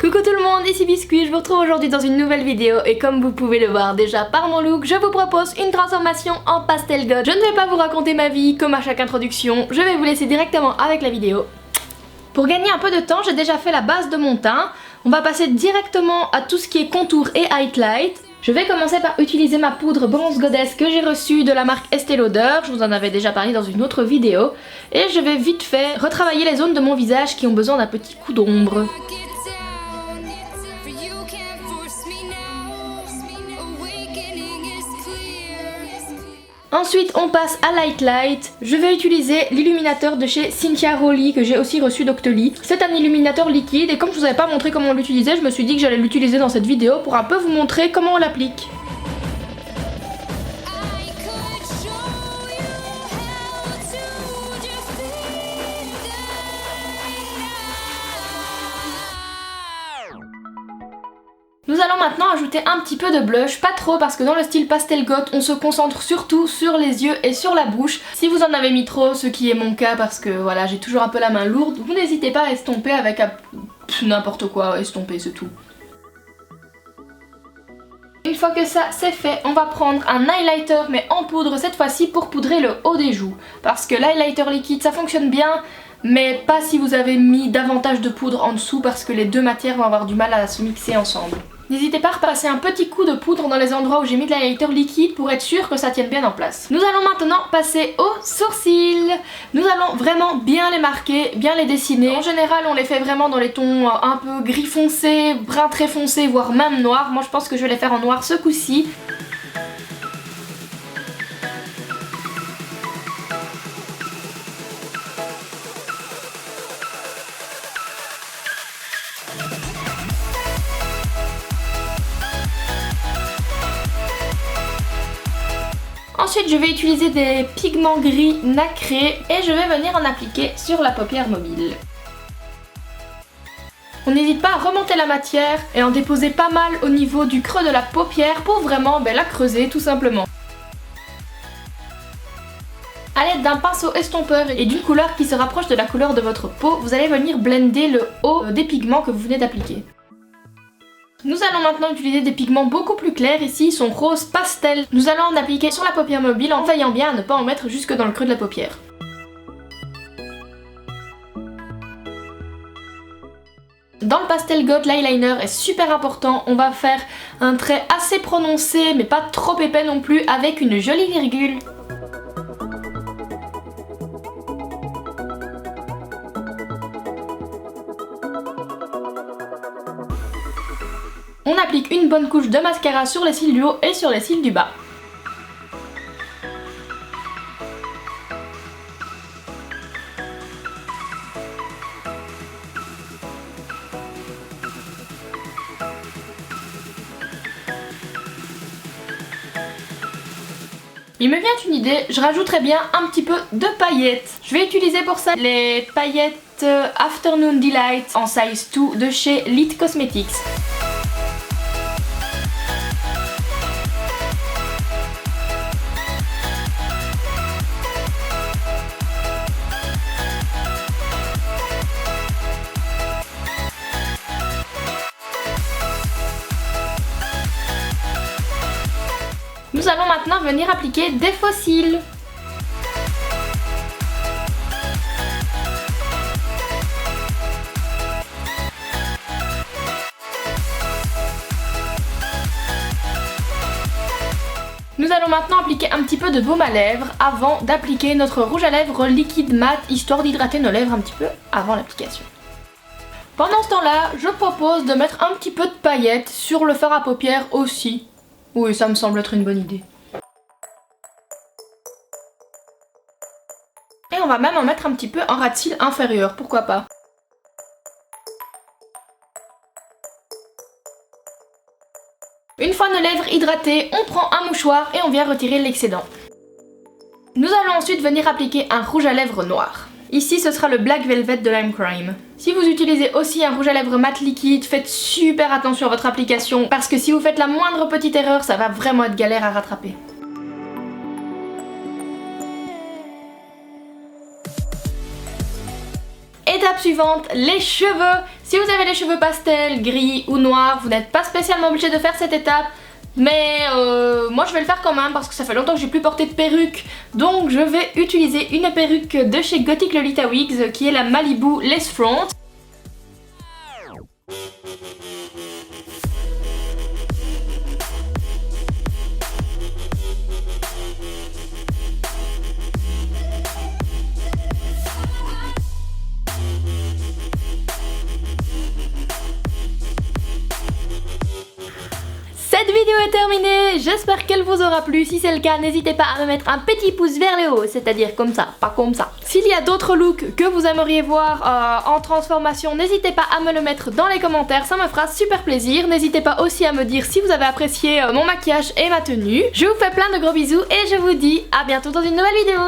Coucou tout le monde, ici Biscuit, je vous retrouve aujourd'hui dans une nouvelle vidéo et comme vous pouvez le voir déjà par mon look, je vous propose une transformation en pastel goth. Je ne vais pas vous raconter ma vie comme à chaque introduction, je vais vous laisser directement avec la vidéo. Pour gagner un peu de temps, j'ai déjà fait la base de mon teint. On va passer directement à tout ce qui est contour et highlight. Je vais commencer par utiliser ma poudre Bronze Goddess que j'ai reçue de la marque Estée Lauder, je vous en avais déjà parlé dans une autre vidéo. Et je vais vite fait retravailler les zones de mon visage qui ont besoin d'un petit coup d'ombre. Ensuite on passe à l'highlight. Je vais utiliser l'illuminateur de chez Cynthia Rowley que j'ai aussi reçu d'Octoly. C'est un illuminateur liquide et comme je vous avais pas montré comment on l'utilisait, je me suis dit que j'allais l'utiliser dans cette vidéo pour un peu vous montrer comment on l'applique. Nous allons maintenant ajouter un petit peu de blush, pas trop parce que dans le style pastel goth on se concentre surtout sur les yeux et sur la bouche. Si vous en avez mis trop, ce qui est mon cas parce que voilà j'ai toujours un peu la main lourde, vous n'hésitez pas à estomper avec n'importe quoi, estomper c'est tout. Une fois que ça c'est fait, on va prendre un highlighter mais en poudre cette fois-ci pour poudrer le haut des joues. Parce que l'highlighter liquide ça fonctionne bien, mais pas si vous avez mis davantage de poudre en dessous parce que les deux matières vont avoir du mal à se mixer ensemble. N'hésitez pas à repasser un petit coup de poudre dans les endroits où j'ai mis de l'highlighter liquide pour être sûr que ça tienne bien en place. Nous allons maintenant passer aux sourcils. Nous allons vraiment bien les marquer, bien les dessiner. En général on les fait vraiment dans les tons un peu gris foncé, brun très foncé, voire même noir. Moi je pense que je vais les faire en noir ce coup-ci. Ensuite je vais utiliser des pigments gris nacrés et je vais venir en appliquer sur la paupière mobile. On n'hésite pas à remonter la matière et en déposer pas mal au niveau du creux de la paupière pour vraiment la creuser tout simplement. A l'aide d'un pinceau estompeur et d'une couleur qui se rapproche de la couleur de votre peau, vous allez venir blender le haut des pigments que vous venez d'appliquer. Nous allons maintenant utiliser des pigments beaucoup plus clairs, ici ils sont rose pastel. Nous allons en appliquer sur la paupière mobile en veillant bien à ne pas en mettre jusque dans le creux de la paupière. Dans le pastel goth, l'eyeliner est super important, on va faire un trait assez prononcé mais pas trop épais non plus avec une jolie virgule. On applique une bonne couche de mascara sur les cils du haut et sur les cils du bas. Il me vient une idée, je rajouterai bien un petit peu de paillettes. Je vais utiliser pour ça les paillettes Afternoon Delight en size 2 de chez Lit Cosmetics. Nous allons maintenant venir appliquer des faux cils. Nous allons maintenant appliquer un petit peu de baume à lèvres avant d'appliquer notre rouge à lèvres liquide mat, histoire d'hydrater nos lèvres un petit peu avant l'application. Pendant ce temps-là, je propose de mettre un petit peu de paillettes sur le fard à paupières aussi. Oui, ça me semble être une bonne idée. Et on va même en mettre un petit peu en ras de cils inférieur, pourquoi pas. Une fois nos lèvres hydratées, on prend un mouchoir et on vient retirer l'excédent. Nous allons ensuite venir appliquer un rouge à lèvres noir. Ici ce sera le Black Velvet de Lime Crime. Si vous utilisez aussi un rouge à lèvres mat liquide, faites super attention à votre application parce que si vous faites la moindre petite erreur, ça va vraiment être galère à rattraper. Et Étape suivante, les cheveux. Si vous avez les cheveux pastel, gris ou noirs, vous n'êtes pas spécialement obligé de faire cette étape. Mais moi je vais le faire quand même parce que ça fait longtemps que j'ai plus porté de perruque. Donc je vais utiliser une perruque de chez Gothic Lolita Wigs qui est la Malibu Lace Front. Cette vidéo est terminée, j'espère qu'elle vous aura plu. Si c'est le cas, n'hésitez pas à me mettre un petit pouce vers le haut, c'est-à-dire comme ça, pas comme ça. S'il y a d'autres looks que vous aimeriez voir en transformation, n'hésitez pas à me le mettre dans les commentaires, ça me fera super plaisir. N'hésitez pas aussi à me dire si vous avez apprécié mon maquillage et ma tenue. Je vous fais plein de gros bisous et je vous dis à bientôt dans une nouvelle vidéo.